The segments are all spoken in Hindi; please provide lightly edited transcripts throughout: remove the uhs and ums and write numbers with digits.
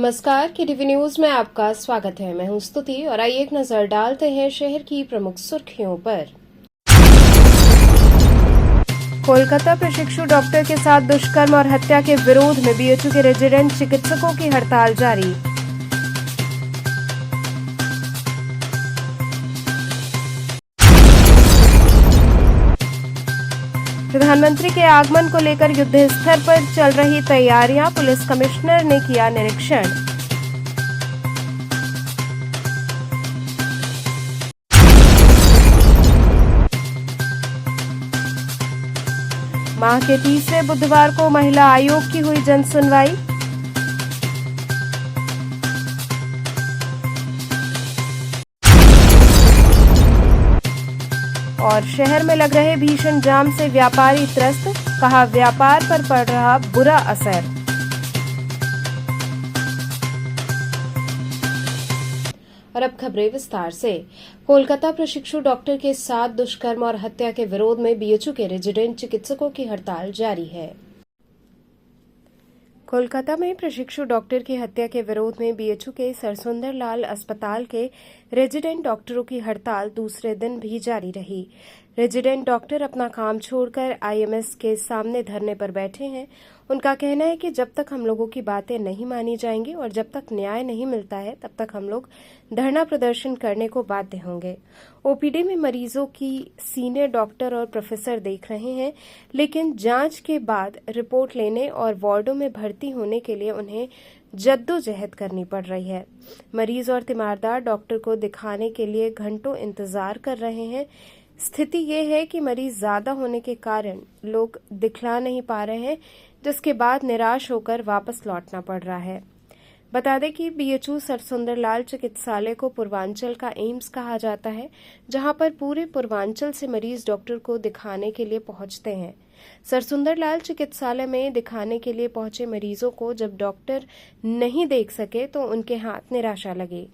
नमस्कार, केटीवी न्यूज में आपका स्वागत है। मैं हूं स्तुति और आइए एक नजर डालते हैं शहर की प्रमुख सुर्खियों पर। कोलकाता प्रशिक्षु डॉक्टर के साथ दुष्कर्म और हत्या के विरोध में बीएचयू के रेजिडेंट चिकित्सकों की हड़ताल जारी। प्रधानमंत्री के आगमन को लेकर युद्ध स्तर पर चल रही तैयारियां, पुलिस कमिश्नर ने किया निरीक्षण। माह के तीसरे बुधवार को महिला आयोग की हुई जन सुनवाई। और शहर में लग रहे भीषण जाम से व्यापारी त्रस्त, कहा व्यापार पर पड़ रहा बुरा असर। और अब खबरें विस्तार से। कोलकाता प्रशिक्षु डॉक्टर के साथ दुष्कर्म और हत्या के विरोध में बीएचयू के रेजिडेंट चिकित्सकों की हड़ताल जारी है। कोलकाता में प्रशिक्षु डॉक्टर की हत्या के विरोध में बीएचयू के सरसुंदर लाल अस्पताल के रेजिडेंट डॉक्टरों की हड़ताल दूसरे दिन भी जारी रही। रेजिडेंट डॉक्टर अपना काम छोड़कर आईएमएस के सामने धरने पर बैठे हैं। उनका कहना है कि जब तक हम लोगों की बातें नहीं मानी जाएंगी और जब तक न्याय नहीं मिलता है तब तक हम लोग धरना प्रदर्शन करने को बाध्य होंगे। ओपीडी में मरीजों की सीनियर डॉक्टर और प्रोफेसर देख रहे हैं, लेकिन जांच के बाद रिपोर्ट लेने और वार्डों में भर्ती होने के लिए उन्हें जद्दोजहद करनी पड़ रही है। मरीज और तीमारदार डॉक्टर को दिखाने के लिए घंटों इंतजार कर रहे हैं। स्थिति ये है कि मरीज ज्यादा होने के कारण लोग दिखला नहीं पा रहे हैं, जिसके बाद निराश होकर वापस लौटना पड़ रहा है। बता दें कि बीएचयू सरसुंदरलाल चिकित्सालय को पूर्वांचल का एम्स कहा जाता है, जहां पर पूरे पूर्वांचल से मरीज डॉक्टर को दिखाने के लिए पहुंचते हैं। सरसुंदरलाल चिकित्सालय में दिखाने के लिए पहुंचे मरीजों को जब डॉक्टर नहीं देख सके तो उनके हाथ निराशा लगी।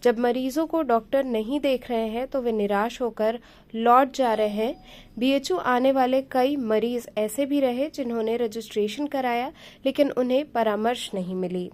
जब मरीजों को डॉक्टर नहीं देख रहे हैं तो वे निराश होकर लौट जा रहे हैं। बीएचयू आने वाले कई मरीज ऐसे भी रहे जिन्होंने रजिस्ट्रेशन कराया, लेकिन उन्हें परामर्श नहीं मिली।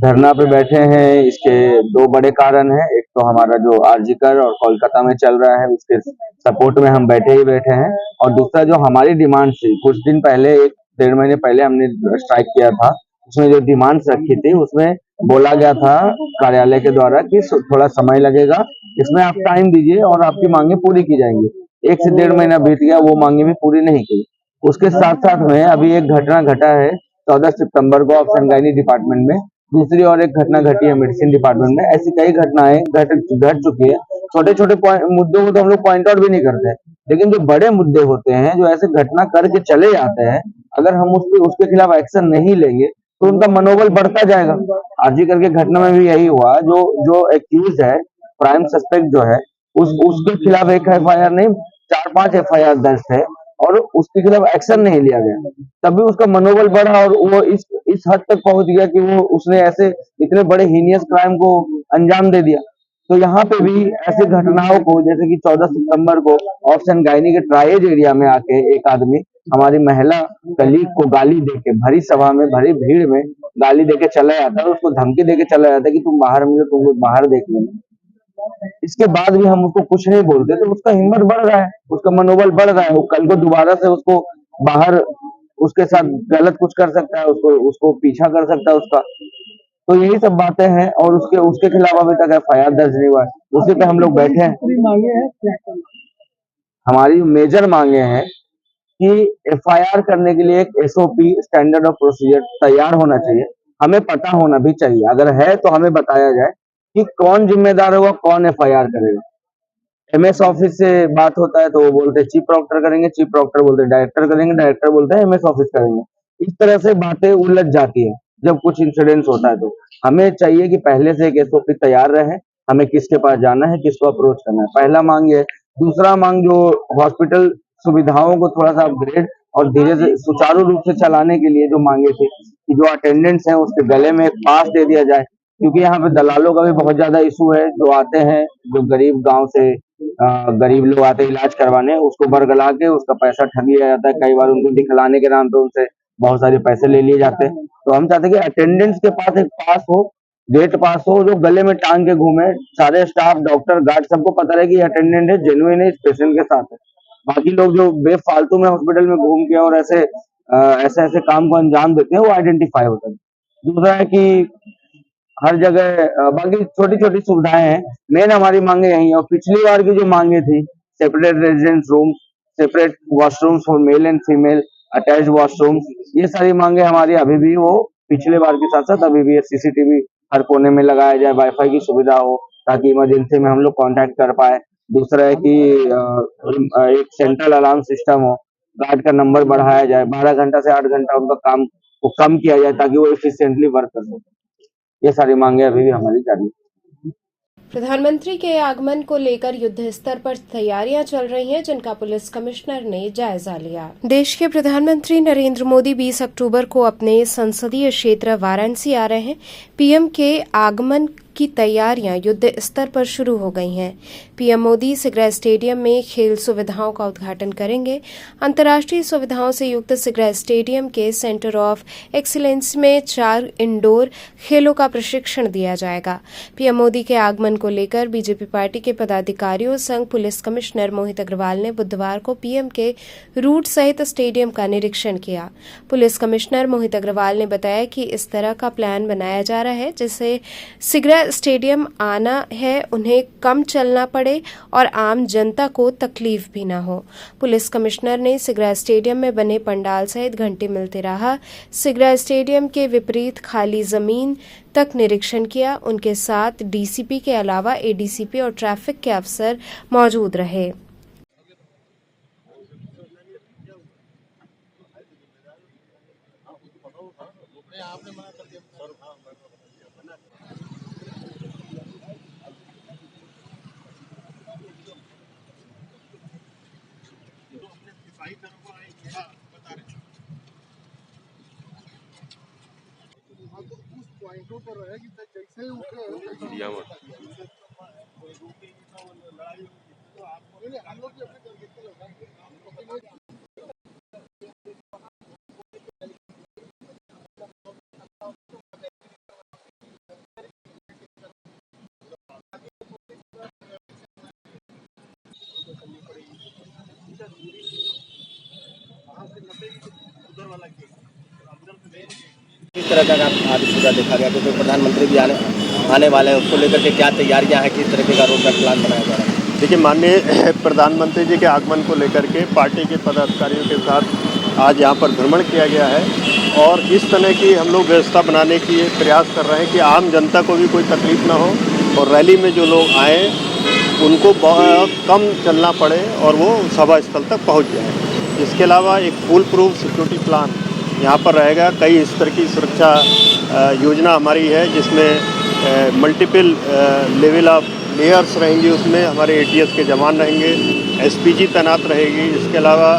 धरना पे बैठे हैं, इसके दो बड़े कारण हैं। एक तो हमारा जो आरजीकर और कोलकाता में चल रहा है उसके सपोर्ट में हम बैठे हैं, और दूसरा जो हमारी डिमांड थी, कुछ दिन पहले 1-1.5 महीने पहले हमने स्ट्राइक किया था। उसमें जो डिमांड्स रखी थी उसमें बोला गया था कार्यालय के द्वारा कि थोड़ा समय लगेगा, इसमें आप टाइम दीजिए और आपकी मांगे पूरी की जाएंगी। 1 से 1.5 महीना बीत गया, वो मांगे भी पूरी नहीं की। उसके साथ साथ में अभी एक घटना घटा है 14 सितंबर को ऑप्शन गायनी डिपार्टमेंट में, दूसरी और एक घटना घटी है मेडिसिन डिपार्टमेंट में। ऐसी कई घटनाएं घट चुकी है। छोटे छोटे मुद्दों को तो हम लोग पॉइंट आउट भी नहीं करते, लेकिन जो बड़े मुद्दे होते हैं, जो ऐसे घटना करके चले जाते हैं, अगर हम उसके खिलाफ एक्शन नहीं लेंगे तो उनका मनोबल बढ़ता जाएगा। आरजी करके घटना में भी यही हुआ। जो एक्यूज है, प्राइम सस्पेक्ट जो है, उसके खिलाफ एक एफआईआर नहीं 4-5 एफआईआर दर्ज है और उसके खिलाफ एक्शन नहीं लिया गया। तभी उसका मनोबल बढ़ा और वो इस हद तक पहुंच गया कि उसने ऐसे इतने बड़े हीनियस क्राइम को अंजाम दे दिया। तो यहाँ पे भी ऐसे घटनाओं को, जैसे कि 14 सितंबर को ऑप्शन गायनी के ट्राइज एरिया में आके एक आदमी हमारी महिला कलीग को गाली देके, भरी सभा में, भरी भीड़ में गाली देके चला जाता है, उसको धमकी देके चला जाता है कि तुम बाहर मिलो, तुमको बाहर देख लेना। इसके बाद भी हम उसको कुछ नहीं बोलते तो उसका हिम्मत बढ़ रहा है, उसका मनोबल बढ़ रहा है। वो कल को दोबारा से उसको बाहर, उसके साथ गलत कुछ कर सकता है, उसको पीछा कर सकता है उसका। तो यही सब बातें हैं और उसके खिलाफ अभी तक एफआईआर दर्ज नहीं हुआ है। उसी पे हम लोग बैठे हैं। हमारी मेजर मांगे हैं कि एफआईआर करने के लिए एक एसओपी, स्टैंडर्ड ऑफ प्रोसीजर तैयार होना चाहिए। हमें पता होना भी चाहिए, अगर है तो हमें बताया जाए कि कौन जिम्मेदार होगा, कौन एफआईआर करेगा। एमएस ऑफिस से बात होता है तो वो बोलते हैं चीफ प्रॉक्टर करेंगे, चीफ प्रॉक्टर बोलते हैं डायरेक्टर करेंगे, डायरेक्टर बोलते हैं एमएस ऑफिस करेंगे। इस तरह से बातें उलझ जाती है जब कुछ इंसिडेंट्स होता है। तो हमें चाहिए कि पहले से एक एसओपी तैयार रहे, हमें किसके पास जाना है, किसको अप्रोच करना है। पहला मांग ये। दूसरा मांग, जो हॉस्पिटल सुविधाओं को थोड़ा सा अपग्रेड और धीरे से सुचारू रूप से चलाने के लिए जो मांगे थे कि जो अटेंडेंट्स हैं उसके गले में एक पास दे दिया जाए, क्योंकि यहाँ पे दलालों का भी बहुत ज्यादा इशू है। जो आते हैं, जो गरीब गांव से गरीब लोग आते हैं इलाज करवाने, उसको बरगला के उसका पैसा ठग लिया जाता है। कई बार उनको दिखलाने के नाम पे उनसे बहुत सारे पैसे ले लिए जाते हैं। तो हम चाहते हैं कि अटेंडेंस के पास एक पास हो, गेट पास हो, जो गले में टांग के घूमे, सारे स्टाफ, डॉक्टर, गार्ड सबको पता रहे कि अटेंडेंट है, जेन्युइन है, इस पेशेंट के साथ है। बाकी लोग जो बेफालतू में हॉस्पिटल में घूम के और ऐसे ऐसे काम को अंजाम देते हैं, वो आइडेंटिफाई होता है। दूसरा है कि हर जगह बाकी छोटी छोटी सुविधाएं हैं, मेन हमारी मांगे यही है। और पिछली बार की जो मांगे थी, separate residence room, separate washrooms for male and female, attach washrooms, ये सारी मांगे हमारी अभी भी वो पिछले बार के साथ साथ अभी भी है। सीसीटीवी हर कोने में लगाया जाए, वाईफाई की सुविधा हो ताकि इमरजेंसी में हम लोग कांटेक्ट कर पाए। दूसरा है कि एक सेंट्रल अलार्म सिस्टम हो, गार्ड का नंबर बढ़ाया जाए, 12 घंटा से 8 घंटा उनका काम को कम किया जाए ताकि वो एफिशिएंटली वर्क कर सके। ये सारी मांगे अभी भी हमारी जारी है। प्रधानमंत्री के आगमन को लेकर युद्ध स्तर पर तैयारियां चल रही हैं, जिनका पुलिस कमिश्नर ने जायजा लिया। देश के प्रधानमंत्री नरेंद्र मोदी 20 अक्टूबर को अपने संसदीय क्षेत्र वाराणसी आ रहे हैं। पीएम के आगमन की तैयारियां युद्ध स्तर पर शुरू हो गई हैं। पीएम मोदी सिगरा स्टेडियम में खेल सुविधाओं का उद्घाटन करेंगे। अंतर्राष्ट्रीय सुविधाओं से युक्त सिगरा स्टेडियम के सेंटर ऑफ एक्सीलेंस में 4 इंडोर खेलों का प्रशिक्षण दिया जाएगा। पीएम मोदी के आगमन को लेकर बीजेपी पार्टी के पदाधिकारियों संग पुलिस कमिश्नर मोहित अग्रवाल ने बुधवार को पीएम के रूट सहित स्टेडियम का निरीक्षण किया। पुलिस कमिश्नर मोहित अग्रवाल ने बताया कि इस तरह का प्लान बनाया जा रहा है जिससे सिगरा स्टेडियम आना है उन्हें कम चलना पड़े और आम जनता को तकलीफ भी न हो। पुलिस कमिश्नर ने सिगरा स्टेडियम में बने पंडाल सहित घंटी मिलते रहा सिगरा स्टेडियम के विपरीत खाली जमीन तक निरीक्षण किया। उनके साथ डीसीपी के अलावा एडीसीपी और ट्रैफिक के अफसर मौजूद रहे। पॉइंटों पर रहे कि जैसे उठे हम लोग भी अपने किस तरह का आदि पूजा देखा गया, क्योंकि प्रधानमंत्री भी आने वाले हैं, उसको लेकर के क्या तैयारियां हैं, किस तरीके का रोड मैप प्लान बनाया जा रहा है? देखिए, माननीय प्रधानमंत्री जी के आगमन को लेकर के पार्टी के पदाधिकारियों के साथ आज यहाँ पर भ्रमण किया गया है और इस तरह की हम लोग व्यवस्था बनाने की प्रयास कर रहे हैं कि आम जनता को भी कोई तकलीफ ना हो और रैली में जो लोग आए उनको बहुत कम चलना पड़े और वो सभा स्थल तक पहुँच जाए। इसके अलावा एक फुल प्रूफ सिक्योरिटी प्लान यहाँ पर रहेगा। कई स्तर की सुरक्षा योजना हमारी है जिसमें मल्टीपल लेवल ऑफ लेयर्स रहेंगी। उसमें हमारे एटीएस के जवान रहेंगे, एसपीजी तैनात रहेगी। इसके अलावा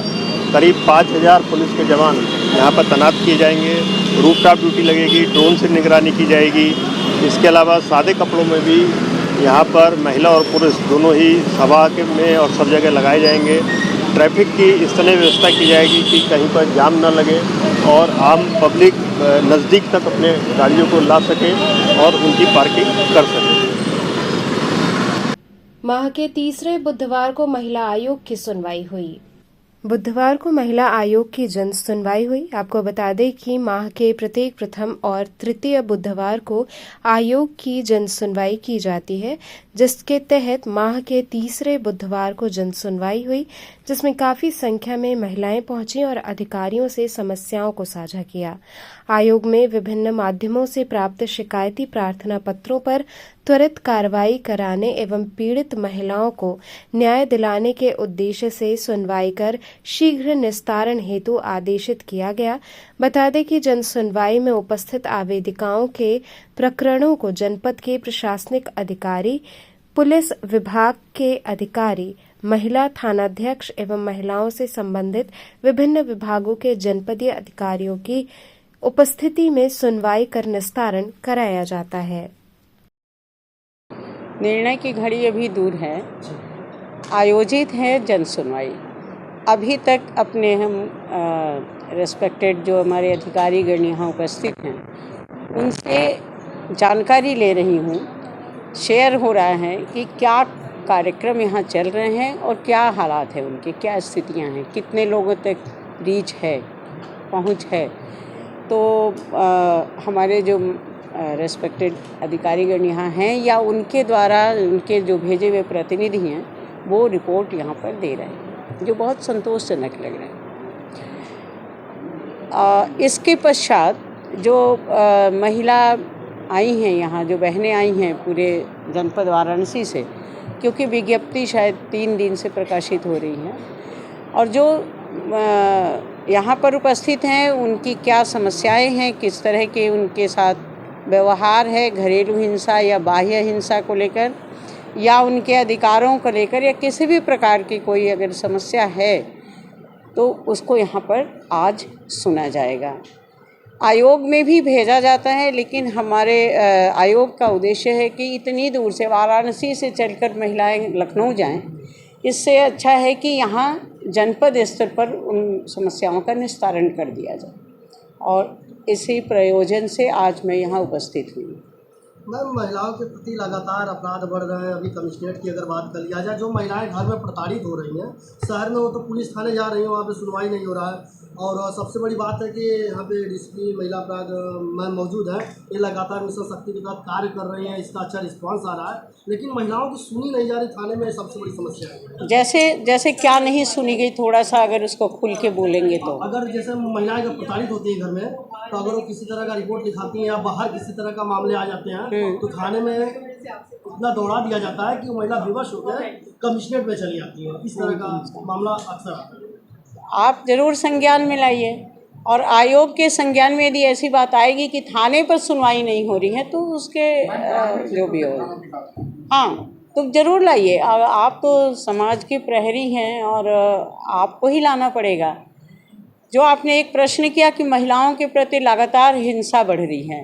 करीब 5000 पुलिस के जवान यहाँ पर तैनात किए जाएंगे। रूफटॉप ड्यूटी लगेगी, ड्रोन से निगरानी की जाएगी। इसके अलावा सादे कपड़ों में भी यहाँ पर महिला और पुरुष दोनों ही सभा के में और सब जगह लगाए जाएंगे। ट्रैफिक की इस तरह व्यवस्था की जाएगी कि कहीं पर जाम न लगे और आम पब्लिक नज़दीक तक अपने गाड़ियों को ला सके और उनकी पार्किंग कर सके। माह के तीसरे बुधवार को महिला आयोग की सुनवाई हुई। बुधवार को महिला आयोग की जन सुनवाई हुई। आपको बता दें कि माह के प्रत्येक प्रथम और तृतीय बुधवार को आयोग की जन सुनवाई की जाती है, जिसके तहत माह के तीसरे बुधवार को जन सुनवाई हुई, जिसमें काफी संख्या में महिलाएं पहुंची और अधिकारियों से समस्याओं को साझा किया। आयोग में विभिन्न माध्यमों से प्राप्त शिकायती प्रार्थना पत्रों पर त्वरित कार्रवाई कराने एवं पीड़ित महिलाओं को न्याय दिलाने के उद्देश्य से सुनवाई कर शीघ्र निस्तारण हेतु आदेशित किया गया। बता दें कि जन सुनवाई में उपस्थित आवेदिकाओं के प्रकरणों को जनपद के प्रशासनिक अधिकारी, पुलिस विभाग के अधिकारी, महिला थानाध्यक्ष एवं महिलाओं से संबंधित विभिन्न विभागों के जनपदीय अधिकारियों की उपस्थिति में सुनवाई कर निस्तारण कराया जाता है। निर्णय की घड़ी अभी दूर है। आयोजित है जन सुनवाई। अभी तक अपने हम रेस्पेक्टेड जो हमारे अधिकारीगण यहाँ उपस्थित हैं उनसे जानकारी ले रही हूँ। शेयर हो रहा है कि क्या कार्यक्रम यहाँ चल रहे हैं और क्या हालात है उनके, क्या स्थितियाँ हैं, कितने लोगों तक रीच है, पहुँच है। तो हमारे जो रेस्पेक्टेड अधिकारीगण यहाँ हैं या उनके द्वारा उनके जो भेजे हुए प्रतिनिधि हैं वो रिपोर्ट यहाँ पर दे रहे हैं, जो बहुत संतोषजनक लग रहे हैं। इसके पश्चात जो महिला आई हैं यहाँ, जो बहनें आई हैं पूरे जनपद वाराणसी से, क्योंकि विज्ञप्ति शायद 3 दिन से प्रकाशित हो रही है, और जो यहाँ पर उपस्थित हैं उनकी क्या समस्याएं हैं, किस तरह के उनके साथ व्यवहार है, घरेलू हिंसा या बाह्य हिंसा को लेकर या उनके अधिकारों को लेकर या किसी भी प्रकार की कोई अगर समस्या है तो उसको यहाँ पर आज सुना जाएगा। आयोग में भी भेजा जाता है, लेकिन हमारे आयोग का उद्देश्य है कि इतनी दूर से वाराणसी से चलकर महिलाएं लखनऊ जाएं, इससे अच्छा है कि यहाँ जनपद स्तर पर उन समस्याओं का निस्तारण कर दिया जाए, और इसी प्रयोजन से आज मैं यहाँ उपस्थित हुई। मैम, महिलाओं के प्रति लगातार अपराध बढ़ रहे हैं। अभी कमिश्नरेट की अगर बात कर लिया जाए, जो महिलाएं घर में प्रताड़ित हो रही हैं, शहर में वो तो पुलिस थाने जा रही हैं, वहाँ पे सुनवाई नहीं हो रहा है। और सबसे बड़ी बात है कि यहाँ पे डीसीपी महिला अपराध मैम मौजूद है, ये लगातार मिशन शक्ति के तहत कार्य कर रही हैं, इसका अच्छा रिस्पांस आ रहा है, लेकिन महिलाओं की सुनी नहीं जा रही थाने में, सबसे बड़ी समस्या है। जैसे क्या नहीं सुनी गई, थोड़ा सा अगर उसको खुल के बोलेंगे तो। अगर जैसे महिलाएं जब प्रताड़ित होती है घर में, तो अगर वो किसी तरह का रिपोर्ट लिखाती हैं या बाहर किसी तरह का मामले आ जाते हैं तो थाने में इतना दौड़ा दिया जाता है कि वो महिला विवश होकर कमिश्नरेट में चली जाती है। इस तरह का मामला अक्सर आता है। आप ज़रूर संज्ञान में लाइए, और आयोग के संज्ञान में यदि ऐसी बात आएगी कि थाने पर सुनवाई नहीं हो रही है तो उसके जो भी हो, हाँ, तो ज़रूर लाइए। आप तो समाज के प्रहरी हैं और आपको ही लाना पड़ेगा। जो आपने एक प्रश्न किया कि महिलाओं के प्रति लगातार हिंसा बढ़ रही है,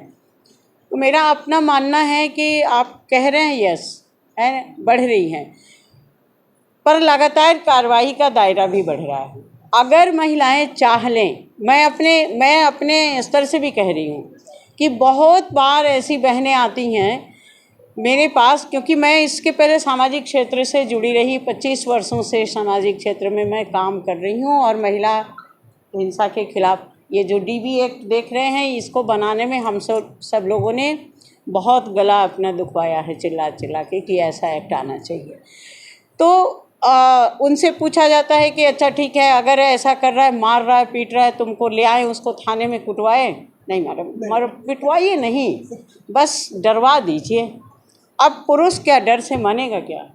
तो मेरा अपना मानना है कि आप कह रहे हैं यस है, बढ़ रही हैं, पर लगातार कार्रवाई का दायरा भी बढ़ रहा है। अगर महिलाएं चाह लें, मैं अपने स्तर से भी कह रही हूँ कि बहुत बार ऐसी बहनें आती हैं मेरे पास, क्योंकि मैं इसके पहले सामाजिक क्षेत्र से जुड़ी रही, 25 वर्षों से सामाजिक क्षेत्र में मैं काम कर रही हूँ, और महिला हिंसा के खिलाफ ये जो DB एक्ट देख रहे हैं, इसको बनाने में हम सब लोगों ने बहुत गला अपना दुखवाया है चिल्ला चिल्ला के कि ऐसा एक्ट आना चाहिए। तो उनसे पूछा जाता है कि अच्छा ठीक है, अगर ऐसा कर रहा है, मार रहा है, पीट रहा है, तुमको ले आए उसको थाने में कुटवाए? नहीं मैडम, पिटवाइए नहीं, बस डरवा दीजिए। अब पुरुष क्या डर से मानेगा? क्या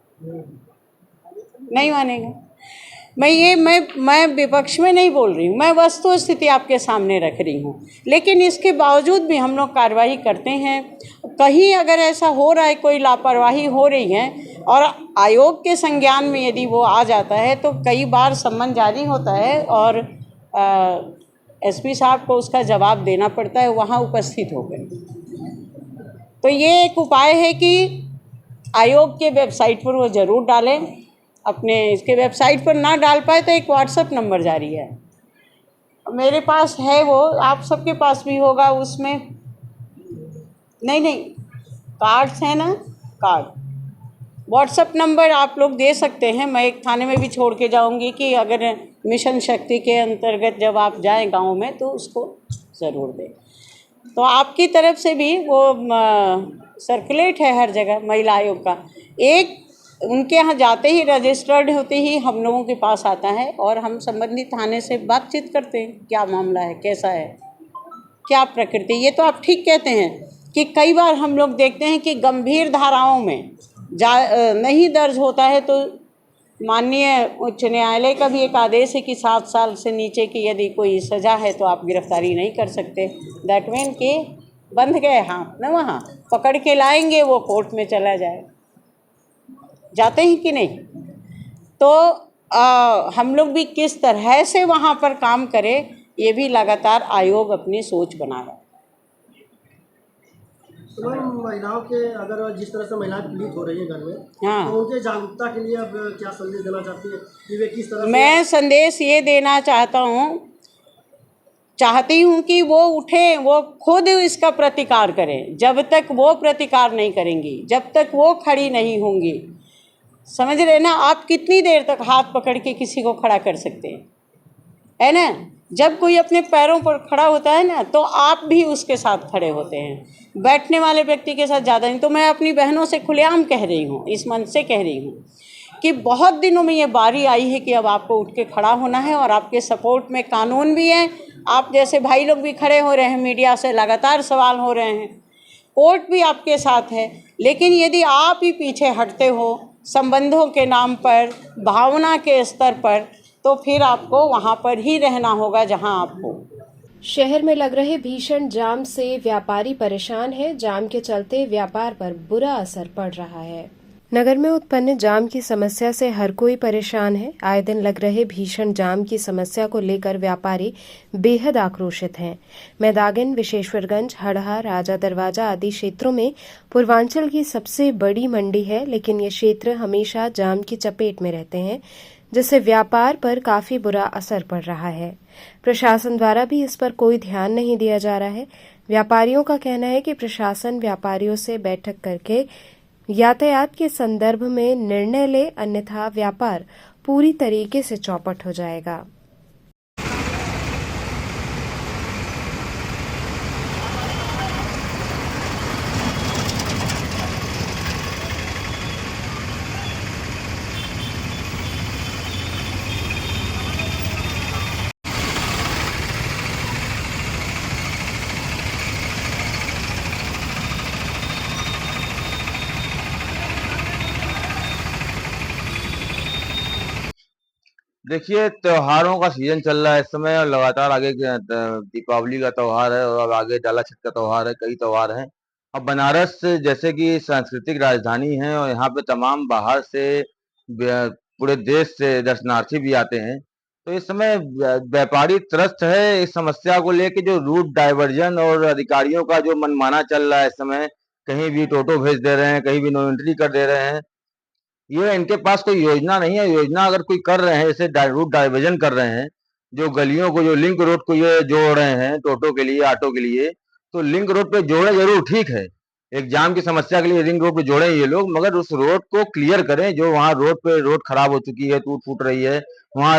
नहीं मानेगा। मैं विपक्ष में नहीं बोल रही हूँ, मैं वस्तु स्थिति आपके सामने रख रही हूँ, लेकिन इसके बावजूद भी हम लोग कार्रवाई करते हैं। कहीं अगर ऐसा हो रहा है, कोई लापरवाही हो रही है और आयोग के संज्ञान में यदि वो आ जाता है तो कई बार सम्मन जारी होता है और SP साहब को उसका जवाब देना पड़ता है वहाँ उपस्थित होकर। तो ये एक उपाय है कि आयोग के वेबसाइट पर वो ज़रूर डालें। अपने इसके वेबसाइट पर ना डाल पाए तो एक WhatsApp नंबर जारी है, मेरे पास है, वो आप सबके पास भी होगा। उसमें नहीं कार्ड्स हैं ना, कार्ड WhatsApp नंबर आप लोग दे सकते हैं। मैं एक थाने में भी छोड़ के जाऊंगी कि अगर मिशन शक्ति के अंतर्गत जब आप जाएं गांव में तो उसको ज़रूर दें। तो आपकी तरफ से भी वो सर्कुलेट है हर जगह महिला आयोग का। एक उनके यहाँ जाते ही, रजिस्टर्ड होते ही हम लोगों के पास आता है और हम संबंधित थाने से बातचीत करते हैं, क्या मामला है, कैसा है, क्या प्रकृति। ये तो आप ठीक कहते हैं कि कई बार हम लोग देखते हैं कि गंभीर धाराओं में नहीं दर्ज होता है तो माननीय उच्च न्यायालय का भी एक आदेश है कि 7 साल से नीचे की यदि कोई सज़ा है तो आप गिरफ्तारी नहीं कर सकते। दैट मीन कि बंध गए हाथ न, वहाँ पकड़ के लाएंगे, वो कोर्ट में चला जाए। जाते हैं कि नहीं? तो हम लोग भी किस तरह से वहाँ पर काम करें, ये भी लगातार आयोग अपनी सोच बना रहा है। तो महिलाओं के अगर जिस तरह से महिलाएं पीड़ित हो रही है घर में, हाँ, तो उनके जागरूकता के लिए अब क्या संदेश देना चाहती है कि वे किस तरह से? मैं संदेश ये देना चाहता हूँ चाहती हूँ कि वो उठें, वो खुद इसका प्रतिकार करें। जब तक वो प्रतिकार नहीं करेंगी, जब तक वो खड़ी नहीं होंगी, समझ रहे ना आप, कितनी देर तक हाथ पकड़ के किसी को खड़ा कर सकते हैं, है ना। जब कोई अपने पैरों पर खड़ा होता है ना, तो आप भी उसके साथ खड़े होते हैं, बैठने वाले व्यक्ति के साथ ज़्यादा नहीं। तो मैं अपनी बहनों से खुलेआम कह रही हूँ, इस मन से कह रही हूँ कि बहुत दिनों में ये बारी आई है कि अब आपको उठ के खड़ा होना है, और आपके सपोर्ट में कानून भी है, आप जैसे भाई लोग भी खड़े हो रहे हैं, मीडिया से लगातार सवाल हो रहे हैं, कोर्ट भी आपके साथ है। लेकिन यदि आप ही पीछे हटते हो संबंधों के नाम पर, भावना के स्तर पर, तो फिर आपको वहाँ पर ही रहना होगा जहाँ आप हो। शहर में लग रहे भीषण जाम से व्यापारी परेशान हैं। जाम के चलते व्यापार पर बुरा असर पड़ रहा है। नगर में उत्पन्न जाम की समस्या से हर कोई परेशान है। आए दिन लग रहे भीषण जाम की समस्या को लेकर व्यापारी बेहद आक्रोशित हैं। मैदागन, विशेश्वरगंज, हड़हा, राजा दरवाजा आदि क्षेत्रों में पूर्वांचल की सबसे बड़ी मंडी है, लेकिन ये क्षेत्र हमेशा जाम की चपेट में रहते हैं, जिससे व्यापार पर काफी बुरा असर पड़ रहा है। प्रशासन द्वारा भी इस पर कोई ध्यान नहीं दिया जा रहा है। व्यापारियों का कहना है कि प्रशासन व्यापारियों से बैठक करके यातायात के संदर्भ में निर्णय ले, अन्यथा व्यापार पूरी तरीके से चौपट हो जाएगा। देखिए, त्योहारों का सीजन चल रहा है इस समय और लगातार आगे दीपावली का त्योहार है और अब आगे डाला छठ का त्योहार है, कई त्योहार हैं। अब बनारस जैसे कि सांस्कृतिक राजधानी है और यहाँ पे तमाम बाहर से पूरे देश से दर्शनार्थी भी आते हैं। तो इस समय व्यापारी त्रस्त है इस समस्या को लेके, जो रूट डाइवर्जन और अधिकारियों का जो मनमाना चल रहा है इस समय, कहीं भी टोटो भेज दे रहे हैं, कहीं भी नो एंट्री कर दे रहे हैं। ये इनके पास कोई योजना नहीं है। योजना अगर कोई कर रहे हैं, जैसे रूट डाइवर्जन कर रहे हैं, जो गलियों को, जो लिंक रोड को ये जोड़ रहे हैं टोटो के लिए, ऑटो के लिए, तो लिंक रोड पे जोड़े जरूर, ठीक है, एक जाम की समस्या के लिए लिंक रोड पे जोड़े ये लोग, मगर उस रोड को क्लियर करें। जो वहाँ रोड पे रोड खराब हो चुकी है, टूट फूट रही है, वहाँ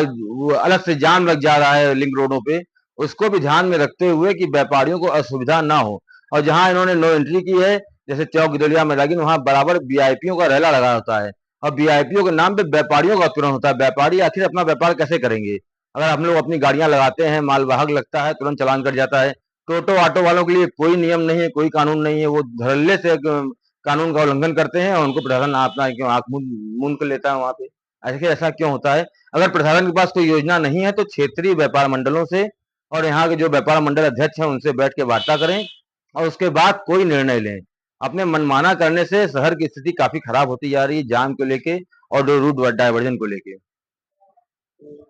अलग से जाम लग जा रहा है लिंक रोडों पे, उसको भी ध्यान में रखते हुए कि व्यापारियों को असुविधा ना हो। और जहाँ इन्होंने नो एंट्री की है, जैसे चौक गिदोलिया में लगी, वहाँ बराबर वीआईपीओ का रेला लगा होता है और वीआईपीओ के नाम पे व्यापारियों का उत्पीड़न होता है। व्यापारी आखिर अपना व्यापार कैसे करेंगे? अगर हम लोग अपनी गाड़ियां लगाते हैं, मालवाहक लगता है, तुरंत चालान कट जाता है। टोटो ऑटो वालों के लिए कोई नियम नहीं है, कोई कानून नहीं है, वो धड़ल्ले से कानून का उल्लंघन करते हैं और उनको प्रशासन अपना क्यों आंख मूंद कर लेता है वहां पे। ऐसा क्यों होता है? अगर प्रशासन के पास कोई योजना नहीं है तो क्षेत्रीय व्यापार मंडलों से और यहाँ के जो व्यापार मंडल अध्यक्ष हैं उनसे बैठ के वार्ता करें और उसके बाद कोई निर्णय लें। अपने मनमाना करने से शहर की स्थिति काफी खराब होती जा रही है, जाम को लेके और रूट डाइवर्जन को लेके।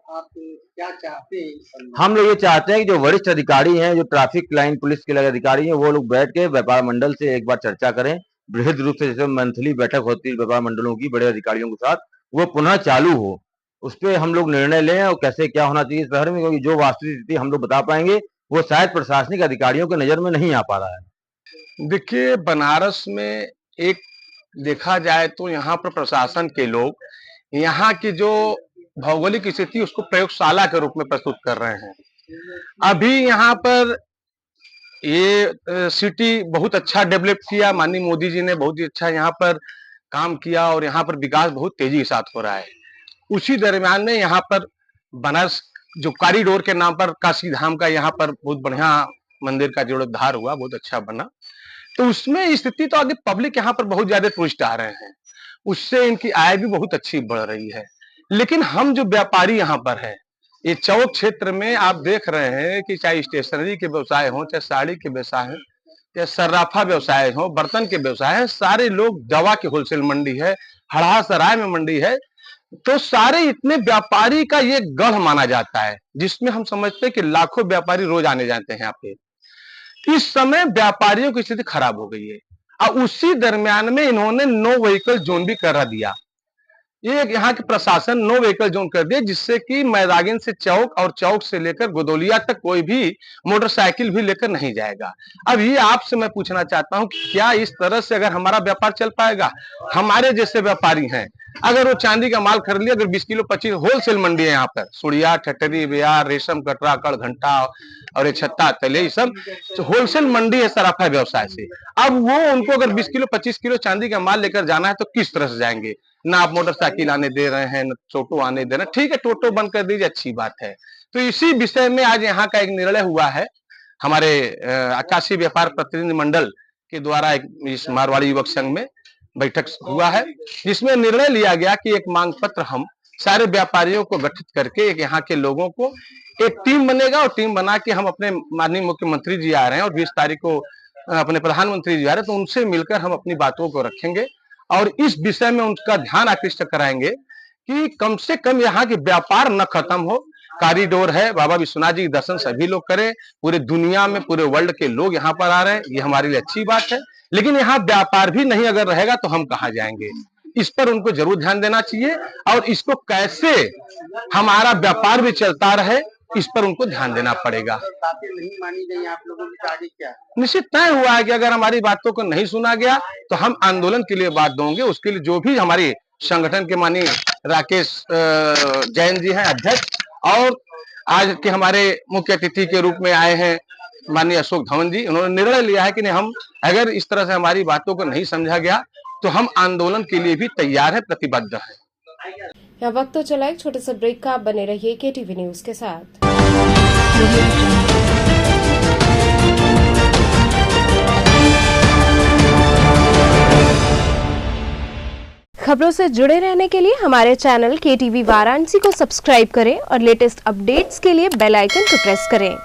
आप क्या चाहते हैं? हम लोग ये चाहते हैं कि जो वरिष्ठ अधिकारी हैं, जो ट्रैफिक लाइन पुलिस के अधिकारी हैं, वो लोग बैठ के व्यापार मंडल से एक बार चर्चा करें, बृहद रूप से, जैसे मंथली बैठक होती है व्यापार मंडलों की बड़े अधिकारियों के साथ, वो पुनः चालू हो। उस पर हम लोग निर्णय लें और कैसे क्या होना चाहिए शहर में, क्योंकि जो वास्तविक स्थिति हम लोग बता पाएंगे वो शायद प्रशासनिक अधिकारियों की नजर में नहीं आ पा रहा है। देखिए, बनारस में एक देखा जाए तो यहाँ पर प्रशासन के लोग यहाँ की जो भौगोलिक स्थिति उसको प्रयोगशाला के रूप में प्रस्तुत कर रहे हैं। अभी यहाँ पर ये सिटी बहुत अच्छा डेवलप किया, माननीय मोदी जी ने बहुत ही अच्छा यहाँ पर काम किया और यहाँ पर विकास बहुत तेजी के साथ हो रहा है। उसी दरमियान में यहाँ पर बनारस जो कॉरिडोर के नाम पर काशी धाम का यहाँ पर बहुत बढ़िया मंदिर का जीर्णोद्धार हुआ, बहुत अच्छा बना। तो उसमें स्थिति तो आगे पब्लिक यहाँ पर बहुत ज्यादा टूरिस्ट आ रहे हैं, उससे इनकी आय भी बहुत अच्छी बढ़ रही है। लेकिन हम जो व्यापारी यहाँ पर है, ये चौक क्षेत्र में आप देख रहे हैं कि चाहे स्टेशनरी के व्यवसाय हो, चाहे साड़ी के व्यवसाय हो, चाहे सर्राफा व्यवसाय हो, बर्तन के व्यवसाय है, सारे लोग, दवा की होलसेल मंडी है, हड़हा सराय में मंडी है, तो सारे इतने व्यापारी का ये गढ़ माना जाता है, जिसमें हम समझते हैं कि लाखों व्यापारी रोज आने जाते हैं यहाँ पे। इस समय व्यापारियों की स्थिति खराब हो गई है और उसी दरमियान में इन्होंने नो व्हीकल जोन भी करा दिया। ये यहाँ के प्रशासन नो व्हीकल जोन कर दिया, जिससे कि मैदागिन से चौक और चौक से लेकर गोदौलिया तक कोई भी मोटरसाइकिल भी लेकर नहीं जाएगा। अब ये आपसे मैं पूछना चाहता हूँ कि क्या इस तरह से अगर हमारा व्यापार चल पाएगा? हमारे जैसे व्यापारी हैं, अगर वो चांदी का माल खरीद लिया, अगर 20 किलो 25, होलसेल मंडी है यहाँ पर, सुड़िया, ठटरी, बिहार, रेशम, कटरा, कड़घंटा और ये छत्ता तले, ये सब होलसेल मंडी है सराफा व्यवसाय से। अब वो उनको अगर 20 किलो 25 किलो चांदी का माल लेकर जाना है तो किस तरह से जाएंगे? ना आप मोटरसाइकिल आने दे रहे हैं, ना टोटो आने दे रहे हैं। ठीक है, टोटो बंद कर दीजिए, अच्छी बात है। तो इसी विषय में आज यहाँ का एक निर्णय हुआ है, हमारे आकाशीय व्यापार प्रतिनिधि मंडल के द्वारा एक इस मारवाड़ी युवक संघ में बैठक हुआ है, जिसमें निर्णय लिया गया कि एक मांग पत्र हम सारे व्यापारियों को गठित करके एक यहाँ के लोगों को एक टीम बनेगा, और टीम बना के हम अपने माननीय मुख्यमंत्री जी आ रहे हैं और 20 तारीख को अपने प्रधानमंत्री जी आ रहे हैं, तो उनसे मिलकर हम अपनी बातों को रखेंगे और इस विषय में उनका ध्यान आकृष्ट कराएंगे कि कम से कम यहाँ के व्यापार न खत्म हो। कॉरिडोर है, बाबा विश्वनाथ जी के दर्शन सभी लोग करें, पूरे दुनिया में पूरे वर्ल्ड के लोग यहाँ पर आ रहे हैं, ये हमारे लिए अच्छी बात है। लेकिन यहाँ व्यापार भी नहीं अगर रहेगा तो हम कहाँ जाएंगे? इस पर उनको जरूर ध्यान देना चाहिए और इसको कैसे हमारा व्यापार भी चलता रहे, इस पर उनको ध्यान देना पड़ेगा। बातें नहीं मानी गई आप लोगों की, तो आगे क्या? निश्चित तय हुआ है कि अगर हमारी बातों को नहीं सुना गया तो हम आंदोलन के लिए बात देंगे। उसके लिए जो भी हमारी संगठन के माननीय राकेश जैन जी हैं अध्यक्ष, और आज के हमारे मुख्य अतिथि के रूप में आए हैं माननीय अशोक धवन जी, उन्होंने निर्णय लिया है कि नहीं, हम अगर इस तरह से हमारी बातों को नहीं समझा गया तो हम आंदोलन के लिए भी तैयार है, प्रतिबद्ध है। यह वक्त तो चला एक छोटे से ब्रेक का, आप बने रहिए केटीवी न्यूज के साथ। खबरों से जुड़े रहने के लिए हमारे चैनल केटीवी वाराणसी को सब्सक्राइब करें और लेटेस्ट अपडेट्स के लिए बेल आइकन को प्रेस करें।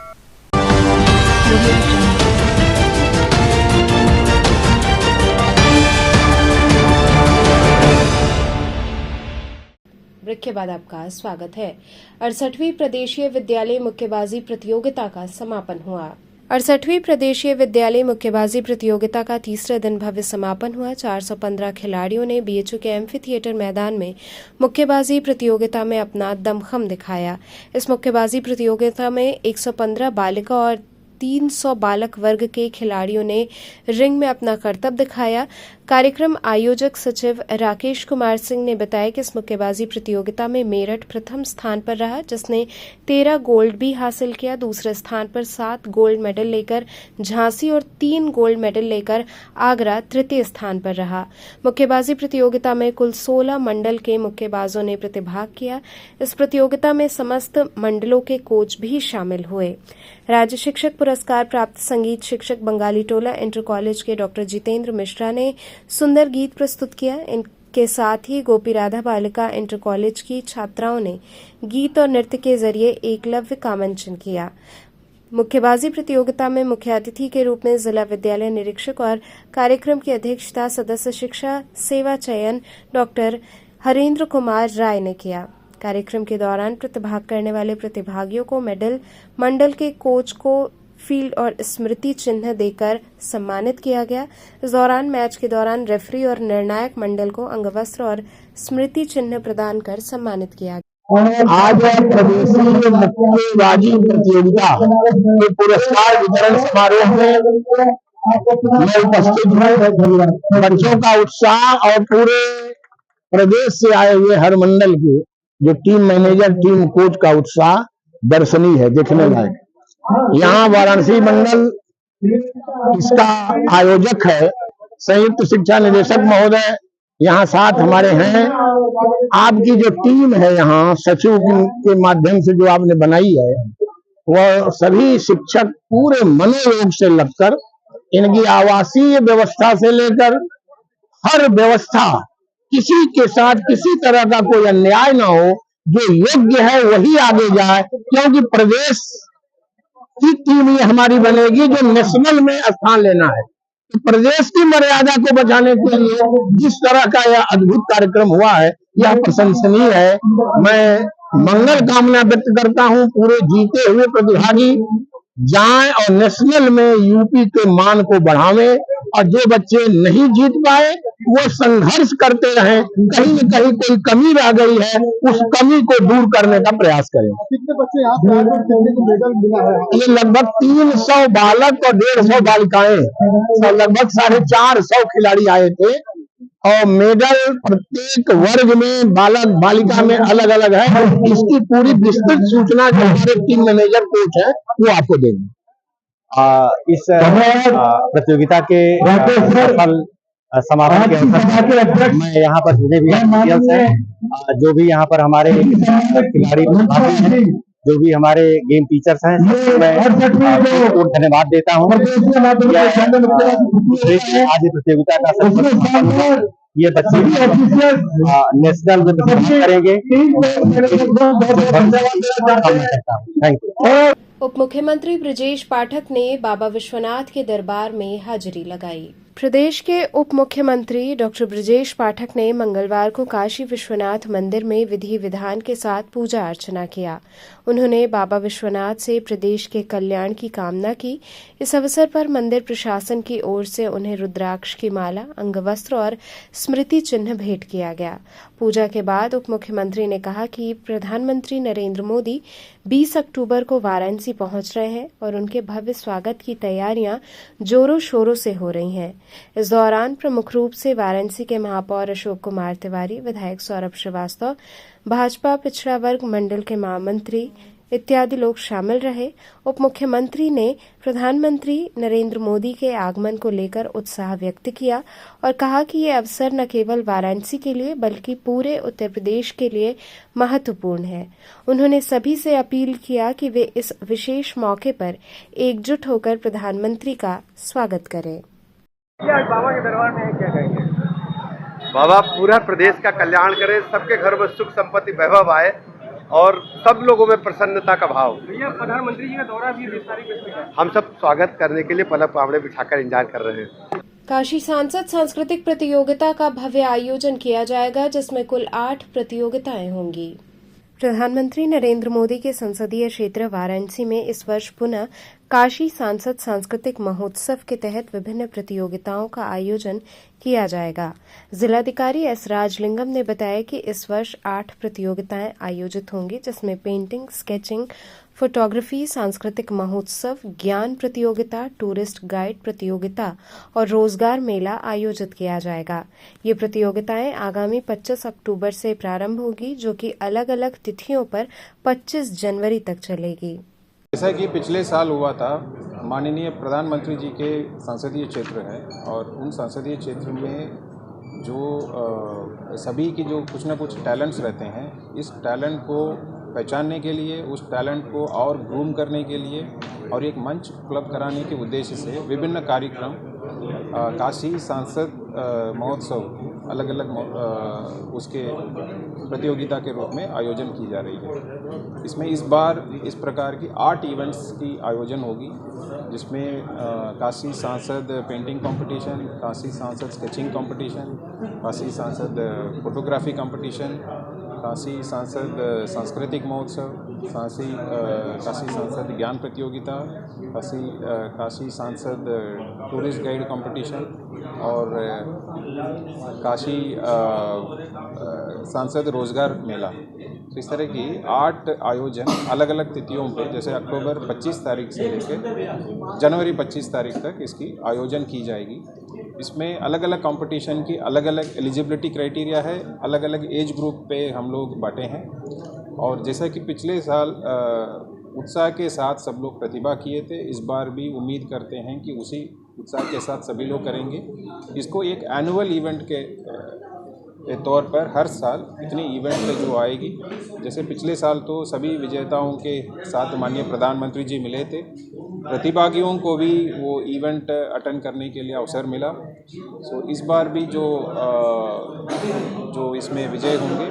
ब्रेक के बाद आपका स्वागत है। 68वीं प्रदेशीय विद्यालय मुक्केबाजी प्रतियोगिता का समापन हुआ। 68वीं प्रदेशीय विद्यालय मुक्केबाजी प्रतियोगिता का तीसरे दिन भव्य समापन हुआ। 415 खिलाड़ियों ने बीएचयू के एम्फी थिएटर मैदान में मुक्केबाजी प्रतियोगिता में अपना दमखम दिखाया। इस मुक्केबाजी प्रतियोगिता में 115 बालिका और 300 बालक वर्ग के खिलाड़ियों ने रिंग में अपना करतब दिखाया। कार्यक्रम आयोजक सचिव राकेश कुमार सिंह ने बताया कि इस मुक्केबाजी प्रतियोगिता में मेरठ प्रथम स्थान पर रहा, जिसने 13 गोल्ड भी हासिल किया। दूसरे स्थान पर 7 गोल्ड मेडल लेकर झांसी और 3 गोल्ड मेडल लेकर आगरा तृतीय स्थान पर रहा। मुक्केबाजी प्रतियोगिता में कुल 16 मंडल के मुक्केबाजों ने प्रतिभाग किया। इस प्रतियोगिता में समस्त मंडलों के कोच भी शामिल हुए। राज्य शिक्षक पुरस्कार प्राप्त संगीत शिक्षक बंगाली टोला इंटर कॉलेज के डॉक्टर जितेंद्र मिश्रा ने सुंदर गीत प्रस्तुत किया। इनके साथ ही गोपी राधा बालिका इंटर कॉलेज की छात्राओं ने गीत और नृत्य के जरिए एकलव्य का मंचन किया। मुक्केबाजी प्रतियोगिता में मुख्य अतिथि के रूप में जिला विद्यालय निरीक्षक और कार्यक्रम की अध्यक्षता सदस्य शिक्षा सेवा चयन डॉक्टर हरेंद्र कुमार राय ने किया। कार्यक्रम के दौरान प्रतिभाग करने वाले प्रतिभागियों को मेडल, मंडल के कोच को फील्ड और स्मृति चिन्ह देकर सम्मानित किया गया। इस दौरान मैच के दौरान रेफरी और निर्णायक मंडल को अंगवस्त्र और स्मृति चिन्ह प्रदान कर सम्मानित किया गया। आज प्रदेशीय मुक्केबाजी प्रतियोगिता के पुरस्कार वितरण समारोह में मैं उपस्थित हूँ। बच्चों का उत्साह और पूरे प्रदेश से आए हुए हर मंडल के जो टीम मैनेजर, टीम कोच का उत्साह दर्शनीय है, देखने लायक। यहाँ वाराणसी मंडल इसका आयोजक है। संयुक्त शिक्षा निदेशक महोदय यहाँ साथ हमारे हैं। आपकी जो टीम है यहाँ सचिव के माध्यम से जो आपने बनाई है, वह सभी शिक्षक पूरे मनोयोग से लगकर इनकी आवासीय व्यवस्था से लेकर हर व्यवस्था, किसी के साथ किसी तरह का कोई अन्याय ना हो, जो योग्य है वही आगे जाए, क्योंकि प्रदेश की टीम ये हमारी बनेगी जो नेशनल में स्थान लेना है। तो प्रदेश की मर्यादा को बचाने के लिए जिस तरह का यह अद्भुत कार्यक्रम हुआ है, यह प्रशंसनीय है। मैं मंगल कामना व्यक्त करता हूं, पूरे जीते हुए प्रतिभागी जाएं और नेशनल में यूपी के मान को बढ़ावें और जो बच्चे नहीं जीत पाए वो संघर्ष करते रहे, कहीं न कहीं कोई कमी रह गई है, उस कमी को दूर करने का प्रयास करें। कितने बच्चे यहाँ पे आए थे, कितने को मेडल मिला है? ये लगभग 300 बालक और 150 बालिकाएं, लगभग 450 खिलाड़ी आए थे और मेडल प्रत्येक वर्ग में बालक बालिका में अलग अलग है। इसकी पूरी विस्तृत सूचना जो हमारे टीम मैनेजर कोच है वो आपको देंगे। इस प्रतियोगिता के सफल समापन के अवसर पर मैं यहाँ पर जितने भी ऑफिशियल्स हैं, जो भी यहाँ पर हमारे खिलाड़ी प्रतिभागी हैं, जो भी हमारे गेम टीचर्स हैं, मैं उनको धन्यवाद देता हूँ। आज प्रतियोगिता का सफल समापन हुआ। ये बच्चे नेशनल में प्रतिभाग करेंगे। Thank you. उप मुख्यमंत्री ब्रजेश पाठक ने बाबा विश्वनाथ के दरबार में हाजिरी लगाई। प्रदेश के उप मुख्यमंत्री डॉक्टर ब्रजेश पाठक ने मंगलवार को काशी विश्वनाथ मंदिर में विधि विधान के साथ पूजा अर्चना किया। उन्होंने बाबा विश्वनाथ से प्रदेश के कल्याण की कामना की। इस अवसर पर मंदिर प्रशासन की ओर से उन्हें रुद्राक्ष की माला, अंगवस्त्र और स्मृति चिन्ह भेंट किया गया। पूजा के बाद उप मुख्यमंत्री ने कहा कि प्रधानमंत्री नरेंद्र मोदी 20 अक्टूबर को वाराणसी पहुंच रहे हैं और उनके भव्य स्वागत की तैयारियां जोरों शोरों से हो रही हैं। इस दौरान प्रमुख रूप से वाराणसी के महापौर अशोक कुमार तिवारी, विधायक सौरभ श्रीवास्तव, भाजपा पिछड़ा वर्ग मंडल के महामंत्री इत्यादि लोग शामिल रहे। उप मुख्यमंत्री ने प्रधानमंत्री नरेंद्र मोदी के आगमन को लेकर उत्साह व्यक्त किया और कहा कि ये अवसर न केवल वाराणसी के लिए बल्कि पूरे उत्तर प्रदेश के लिए महत्वपूर्ण है। उन्होंने सभी से अपील किया कि वे इस विशेष मौके पर एकजुट होकर प्रधानमंत्री का स्वागत करें। आज बाबा के दरबार में क्या कहेंगे? बाबा पूरा प्रदेश का कल्याण करे, सबके घर में सुख संपत्ति वैभव आए और सब लोगों में प्रसन्नता का भाव। भैया प्रधानमंत्री जी का दौरा भी 20 तारीख को है। हम सब स्वागत करने के लिए पलक पावड़े बिछाकर इंतजार कर रहे हैं। काशी सांसद सांस्कृतिक प्रतियोगिता का भव्य आयोजन किया जाएगा, जिसमें कुल 8 प्रतियोगिताएं होंगी। प्रधानमंत्री नरेंद्र मोदी के संसदीय क्षेत्र वाराणसी में इस वर्ष पुनः काशी सांसद सांस्कृतिक महोत्सव के तहत विभिन्न प्रतियोगिताओं का आयोजन किया जाएगा। जिलाधिकारी एस राजलिंगम ने बताया कि इस वर्ष 8 प्रतियोगिताएं आयोजित होंगी, जिसमें पेंटिंग, स्केचिंग, फोटोग्राफी, सांस्कृतिक महोत्सव, ज्ञान प्रतियोगिता, टूरिस्ट गाइड प्रतियोगिता और रोजगार मेला आयोजित किया जाएगा। ये प्रतियोगिताएं आगामी 25 अक्टूबर से प्रारंभ होगी, जो कि अलग अलग तिथियों पर 25 जनवरी तक चलेगी। जैसा कि पिछले साल हुआ था, माननीय प्रधानमंत्री जी के संसदीय क्षेत्र है और उन संसदीय क्षेत्र में जो सभी की जो कुछ ना कुछ टैलेंट्स रहते हैं, इस टैलेंट को पहचानने के लिए, उस टैलेंट को और ग्रूम करने के लिए और एक मंच उपलब्ध कराने के उद्देश्य से विभिन्न कार्यक्रम काशी सांसद महोत्सव अलग अलग उसके प्रतियोगिता के रूप में आयोजन की जा रही है। इसमें इस बार इस प्रकार की 8 इवेंट्स की आयोजन होगी, जिसमें काशी सांसद पेंटिंग कंपटीशन, काशी सांसद स्केचिंग कंपटीशन, काशी सांसद फोटोग्राफी कंपटीशन, काशी सांसद सांस्कृतिक महोत्सव, काशी सांसद ज्ञान प्रतियोगिता, काशी सांसद टूरिस्ट गाइड कंपटीशन और काशी सांसद रोजगार मेला। तो इस तरह की 8 आयोजन अलग अलग तिथियों पे, जैसे अक्टूबर 25 तारीख से लेकर जनवरी 25 तारीख तक इसकी आयोजन की जाएगी। इसमें अलग अलग कंपटीशन की अलग अलग एलिजिबिलिटी क्राइटेरिया है, अलग अलग एज ग्रुप पे हम लोग बांटे हैं और जैसा कि पिछले साल उत्साह के साथ सब लोग प्रतिभा किए थे, इस बार भी उम्मीद करते हैं कि उसी उत्साह के साथ सभी लोग करेंगे। इसको एक एनुअल इवेंट के तौर पर हर साल इतनी इवेंट जो आएगी, जैसे पिछले साल तो सभी विजेताओं के साथ माननीय प्रधानमंत्री जी मिले थे, प्रतिभागियों को भी वो इवेंट अटेंड करने के लिए अवसर मिला। सो इस बार भी जो इसमें विजय होंगे,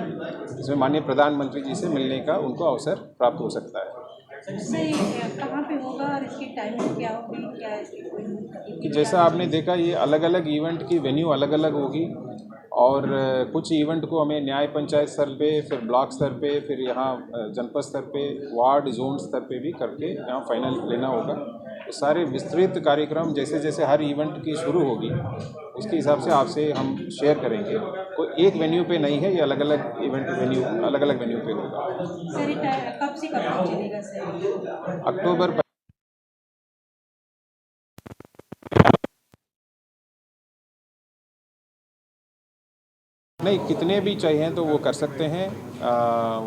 इसमें माननीय प्रधानमंत्री जी से मिलने का उनको अवसर प्राप्त हो सकता है। कहाँ पे होगा और इसकी टाइमिंग क्या होगी, क्या इसकी जैसा आपने देखा, ये अलग अलग इवेंट की वेन्यू अलग अलग होगी और कुछ इवेंट को हमें न्याय पंचायत स्तर पे, फिर ब्लॉक स्तर पे, फिर यहाँ जनपद स्तर पे, वार्ड जोन स्तर पे भी करके यहाँ फाइनल लेना होगा। सारे विस्तृत कार्यक्रम जैसे जैसे हर इवेंट की शुरू होगी उसके हिसाब से आपसे हम शेयर करेंगे। कोई एक वेन्यू पे नहीं है, ये अलग अलग इवेंट वेन्यू अलग अलग वेन्यू पे होगा। सर कब से कब तक चलेगा सर? अक्टूबर नहीं, कितने भी चाहिए तो वो कर सकते हैं,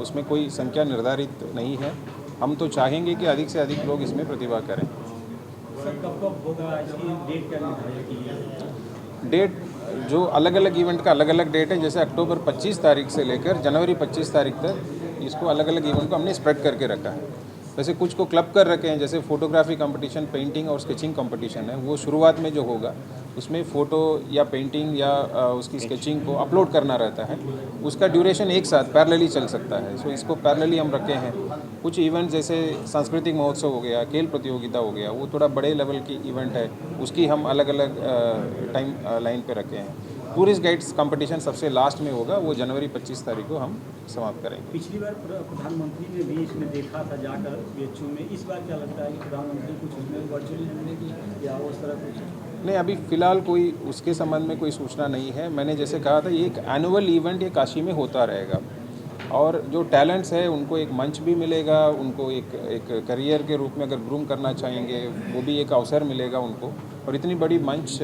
उसमें कोई संख्या निर्धारित नहीं है। हम तो चाहेंगे कि अधिक से अधिक लोग इसमें प्रतिभा करें। सर कब होगा, इसकी डेट क्या निर्धारित की है? डेट जो अलग अलग इवेंट का अलग अलग डेट है, जैसे अक्टूबर 25 तारीख से लेकर जनवरी 25 तारीख तक इसको अलग अलग इवेंट को हमने स्प्रेड करके रखा है। वैसे कुछ को क्लब कर रखे हैं, जैसे फोटोग्राफी कंपटीशन, पेंटिंग और स्केचिंग कंपटीशन है, वो शुरुआत में जो होगा उसमें फ़ोटो या पेंटिंग या उसकी स्केचिंग को अपलोड करना रहता है। उसका ड्यूरेशन एक साथ पैरेलली चल सकता है, सो इसको पैरेलली हम रखे हैं। कुछ इवेंट जैसे सांस्कृतिक महोत्सव हो गया, खेल प्रतियोगिता हो गया, वो थोड़ा बड़े लेवल की इवेंट है, उसकी हम अलग अलग टाइम लाइन पे रखे हैं। टूरिस्ट गाइड्स कंपटीशन सबसे लास्ट में होगा, वो जनवरी 25 तारीख को हम समाप्त करेंगे। पिछली बार प्रधानमंत्री ने भी इसमें देखा था जाकर बीएचयू में, इस बार क्या लगता है कि प्रधानमंत्री कुछ उसमें वर्चुअली मिलेगी या उस तरह कुछ? नहीं, अभी फ़िलहाल कोई उसके संबंध में कोई सूचना नहीं है। मैंने जैसे कहा था, ये एक एनुअल इवेंट ये काशी में होता रहेगा और जो टैलेंट्स है उनको एक मंच भी मिलेगा, उनको एक करियर के रूप में अगर ग्रूम करना चाहेंगे वो भी एक अवसर मिलेगा उनको। और इतनी बड़ी मंच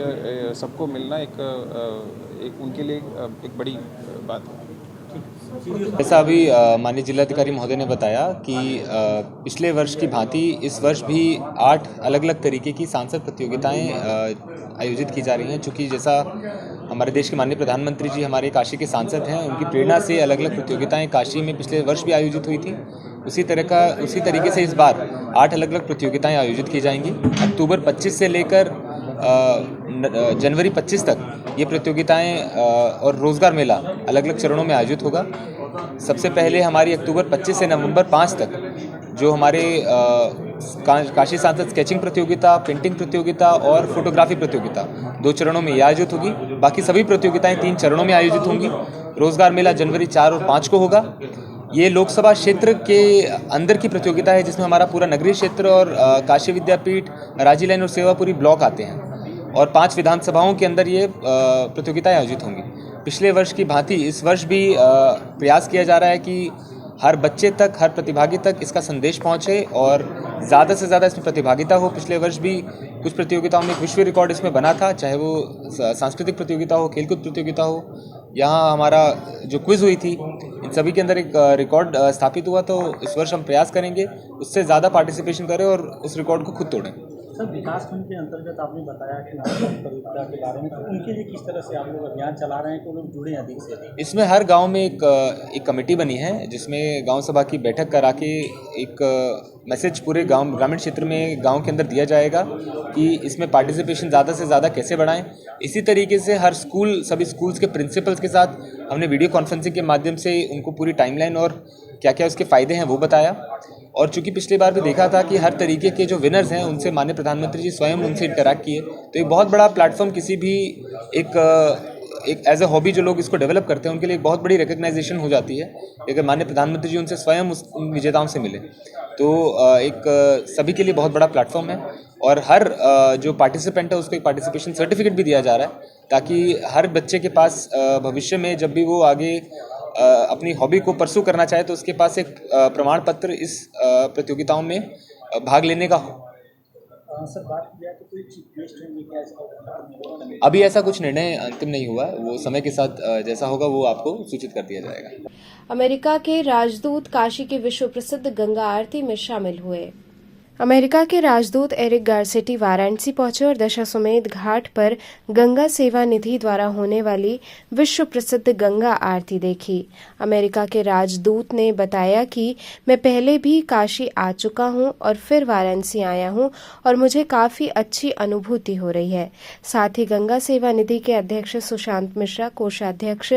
सबको मिलना एक उनके लिए एक बड़ी बात है। जैसा अभी माननीय जिलाधिकारी महोदय ने बताया कि पिछले वर्ष की भांति इस वर्ष भी 8 अलग अलग तरीके की सांसद प्रतियोगिताएं आयोजित की जा रही हैं। चूँकि जैसा हमारे देश के माननीय प्रधानमंत्री जी हमारे काशी के सांसद हैं, उनकी प्रेरणा से अलग अलग प्रतियोगिताएं काशी में पिछले वर्ष भी आयोजित हुई थी। उसी तरीके से इस बार 8 अलग अलग प्रतियोगिताएं आयोजित की जाएंगी। अक्टूबर 25 से लेकर जनवरी 25 तक ये प्रतियोगिताएं और रोज़गार मेला अलग अलग चरणों में आयोजित होगा। सबसे पहले हमारी अक्टूबर 25 से नवंबर 5 तक जो हमारे काशी सांसद स्केचिंग प्रतियोगिता, पेंटिंग प्रतियोगिता और फोटोग्राफी प्रतियोगिता 2 चरणों में ये आयोजित होगी। बाकी सभी प्रतियोगिताएं 3 चरणों में आयोजित होंगी। रोज़गार मेला जनवरी 4 और 5 को होगा। ये लोकसभा क्षेत्र के अंदर की प्रतियोगिता है, जिसमें हमारा पूरा नगरीय क्षेत्र और काशी विद्यापीठ, राजी लाइन और सेवापुरी ब्लॉक आते हैं और 5 विधानसभाओं के अंदर ये प्रतियोगिताएं आयोजित होंगी। पिछले वर्ष की भांति इस वर्ष भी प्रयास किया जा रहा है कि हर बच्चे तक, हर प्रतिभागी तक इसका संदेश पहुंचे और ज़्यादा से ज़्यादा इसमें प्रतिभागिता हो। पिछले वर्ष भी कुछ प्रतियोगिताओं में एक विश्व रिकॉर्ड इसमें बना था, चाहे वो सांस्कृतिक प्रतियोगिता हो, खेलकूद प्रतियोगिता हो, यहाँ हमारा जो क्विज़ हुई थी, इन सभी के अंदर एक रिकॉर्ड स्थापित हुआ। तो इस वर्ष हम प्रयास करेंगे उससे ज़्यादा पार्टिसिपेशन करें और उस रिकॉर्ड को खुद तोड़ें। सर विकासखंड के अंतर्गत आपने बताया कि प्रतियोगिता के बारे में, तो उनके लिए किस तरह से आप लोग अभियान चला रहे हैं कि लोग जुड़े अधिक से अधिक? इसमें हर गांव में एक कमेटी बनी है, जिसमें गांव सभा की बैठक करा के एक मैसेज पूरे गांव, ग्रामीण क्षेत्र में गांव के अंदर दिया जाएगा कि इसमें पार्टिसिपेशन ज़्यादा से ज़्यादा कैसे बढ़ाएं। इसी तरीके से हर स्कूल, सभी स्कूल्स के प्रिंसिपल्स के साथ हमने वीडियो कॉन्फ्रेंसिंग के माध्यम से उनको पूरी टाइमलाइन और क्या क्या उसके फ़ायदे हैं वो बताया। और चूंकि पिछली बार भी देखा था कि हर तरीके के जो विनर्स हैं उनसे माननीय प्रधानमंत्री जी स्वयं उनसे इंटरैक्ट किए, तो एक बहुत बड़ा प्लेटफॉर्म किसी भी एक एज ए हॉबी जो लोग इसको डेवलप करते हैं उनके लिए एक बहुत बड़ी रिकग्नाइजेशन हो जाती है। अगर माननीय प्रधानमंत्री जी उनसे स्वयं उन विजेताओं से मिले तो एक सभी के लिए बहुत बड़ा प्लेटफॉर्म है। और हर जो पार्टिसिपेंट है उसको एक पार्टिसिपेशन सर्टिफिकेट भी दिया जा रहा है, ताकि हर बच्चे के पास भविष्य में जब भी वो आगे अपनी हॉबी को परसू करना चाहे तो उसके पास एक प्रमाण पत्र इस प्रतियोगिताओं में भाग लेने का हो। सर बात किया तो कोई चीफ गेस्ट होंगे क्या इसका? अभी ऐसा कुछ निर्णय अंतिम नहीं हुआ, वो समय के साथ जैसा होगा वो आपको सूचित कर दिया जाएगा। अमेरिका के राजदूत काशी की विश्व प्रसिद्ध गंगा आरती में शामिल हुए। अमेरिका के राजदूत एरिक गारसेटी वाराणसी पहुंचे और दशाश्वमेध घाट पर गंगा सेवा निधि द्वारा होने वाली विश्व प्रसिद्ध गंगा आरती देखी। अमेरिका के राजदूत ने बताया कि मैं पहले भी काशी आ चुका हूं और फिर वाराणसी आया हूं और मुझे काफी अच्छी अनुभूति हो रही है। साथ ही गंगा सेवा निधि के अध्यक्ष सुशांत मिश्रा, कोषाध्यक्ष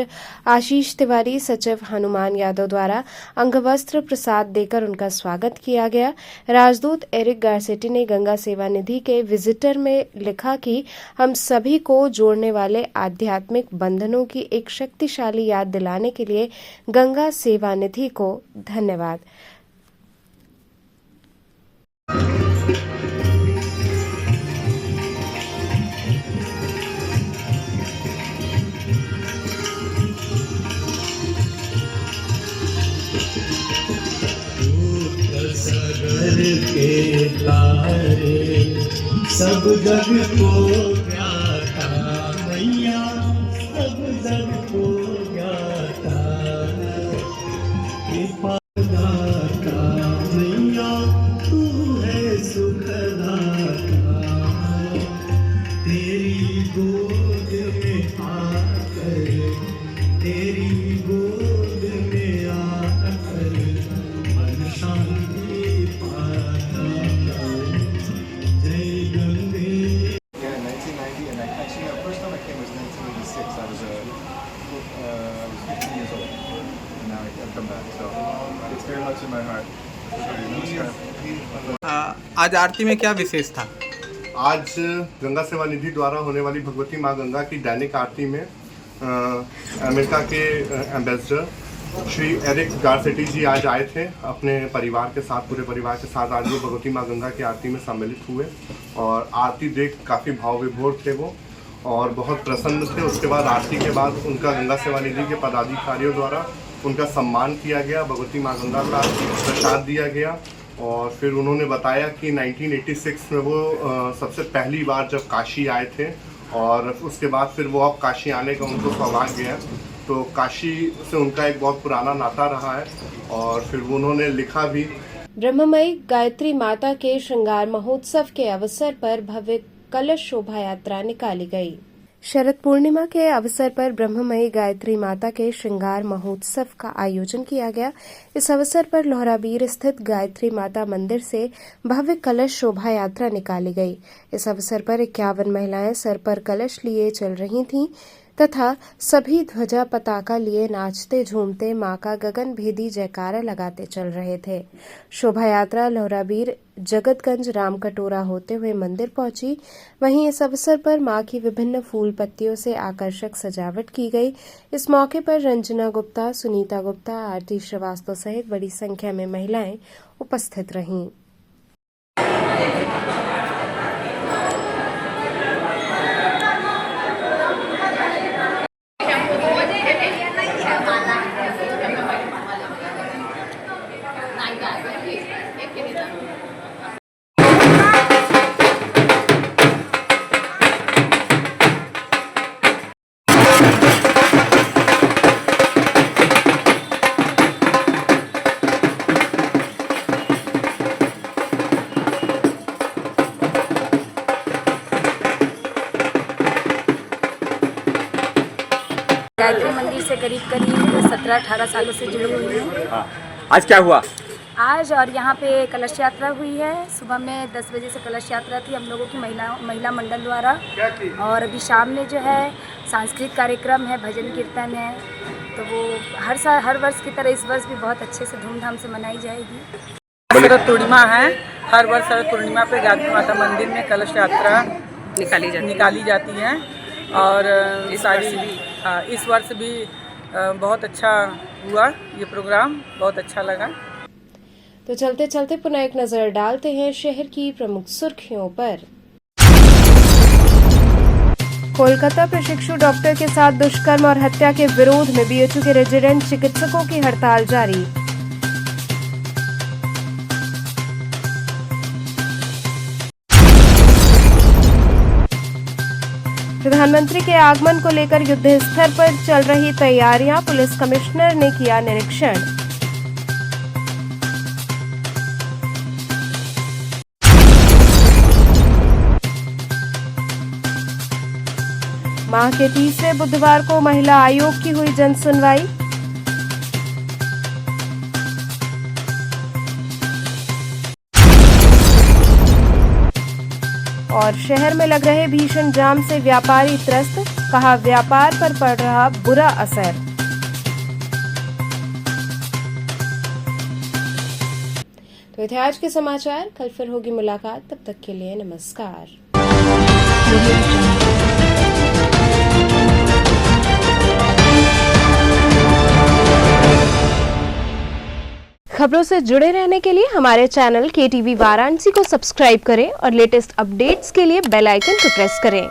आशीष तिवारी, सचिव हनुमान यादव द्वारा अंगवस्त्र प्रसाद देकर उनका स्वागत किया गया। राजदूत एरिक गारसेटी ने गंगा सेवा निधि के विजिटर में लिखा कि हम सभी को जोड़ने वाले आध्यात्मिक बंधनों की एक शक्तिशाली याद दिलाने के लिए गंगा सेवा निधि को धन्यवाद। सब जग को ज्ञाता मैया, सब जग को ज्ञाता कृपा दाता मैया, तू है सुखदाता। तेरी गोद में आकर, तेरी गोद में आकर मन शांति पाता। जय Gange. Yeah, 1990, and actually the first time I came was 1986. I was 15 years old, and now I've come back. So it's very much in my heart. Namaskar. आज आरती में क्या विशेष था? आज गंगा सेवा निधि द्वारा होने वाली भगवती माँ गंगा की दैनिक आरती में अमेरिका के एम्बेसडर श्री एरिक गारसेटी जी आज आए थे अपने परिवार के साथ, पूरे परिवार के साथ आज वो भगवती माँ गंगा की आरती में सम्मिलित हुए और आरती देख काफ़ी भाव विभोर थे वो और बहुत प्रसन्न थे। उसके बाद आरती के बाद उनका गंगा सेवा निधि के पदाधिकारियों द्वारा उनका सम्मान किया गया, भगवती माँ गंगा का प्रसाद दिया गया और फिर उन्होंने बताया कि 1986 में वो सबसे पहली बार जब काशी आए थे और उसके बाद फिर वो अब काशी आने का उनको सौभाग्य है। तो काशी से उनका एक बहुत पुराना नाता रहा है और फिर उन्होंने लिखा भी। ब्रह्ममयी गायत्री माता के श्रृंगार महोत्सव के अवसर पर भव्य कलश शोभा यात्रा निकाली गई। शरद पूर्णिमा के अवसर पर ब्रह्ममयी गायत्री माता के श्रृंगार महोत्सव का आयोजन किया गया। इस अवसर पर लोहराबीर स्थित गायत्री माता मंदिर से भव्य कलश शोभा यात्रा निकाली गई। इस अवसर पर 51 महिलाएं सर पर कलश लिए चल रही थीं तथा सभी ध्वजा पताका लिए नाचते झूमते मां का गगन भेदी जयकारा लगाते चल रहे थे। शोभा यात्रा लोहराबीर जगतगंज रामकटोरा होते हुए मंदिर पहुंची। वहीं इस अवसर पर मां की विभिन्न फूल पत्तियों से आकर्षक सजावट की गई। इस मौके पर रंजना गुप्ता, सुनीता गुप्ता, आरती श्रीवास्तव सहित बड़ी संख्या में महिलाएं उपस्थित रहीं। गायत्री मंदिर से करीब 17-18 सालों से जुड़ी हुई हूँ। आज क्या हुआ? आज और यहाँ पे कलश यात्रा हुई है। सुबह में 10 बजे से कलश यात्रा थी हम लोगों की महिला मंडल द्वारा और अभी शाम में जो है सांस्कृतिक कार्यक्रम है, भजन कीर्तन है। तो वो हर वर्ष की तरह इस वर्ष भी बहुत अच्छे से धूमधाम से मनाई जाएगी। शरद पूर्णिमा है। हर वर्ष शरद पूर्णिमा पे गायत्री माता मंदिर में कलश यात्रा निकाली जाती है और इस वर्ष भी बहुत अच्छा हुआ। ये प्रोग्राम बहुत अच्छा लगा। तो चलते चलते पुनः एक नजर डालते हैं शहर की प्रमुख सुर्खियों पर। कोलकाता प्रशिक्षु डॉक्टर के साथ दुष्कर्म और हत्या के विरोध में बीएचयू के रेजिडेंट चिकित्सकों की हड़ताल जारी। प्रधानमंत्री के आगमन को लेकर युद्ध स्तर पर चल रही तैयारियां, पुलिस कमिश्नर ने किया निरीक्षण। माह के तीसरे बुधवार को महिला आयोग की हुई जनसुनवाई। और शहर में लग रहे भीषण जाम से व्यापारी त्रस्त, कहा व्यापार पर पड़ रहा बुरा असर। तो थे आज के समाचार। कल फिर होगी मुलाकात, तब तक के लिए नमस्कार। खबरों से जुड़े रहने के लिए हमारे चैनल KTV वाराणसी को सब्सक्राइब करें और लेटेस्ट अपडेट्स के लिए बेल आइकन को प्रेस करें।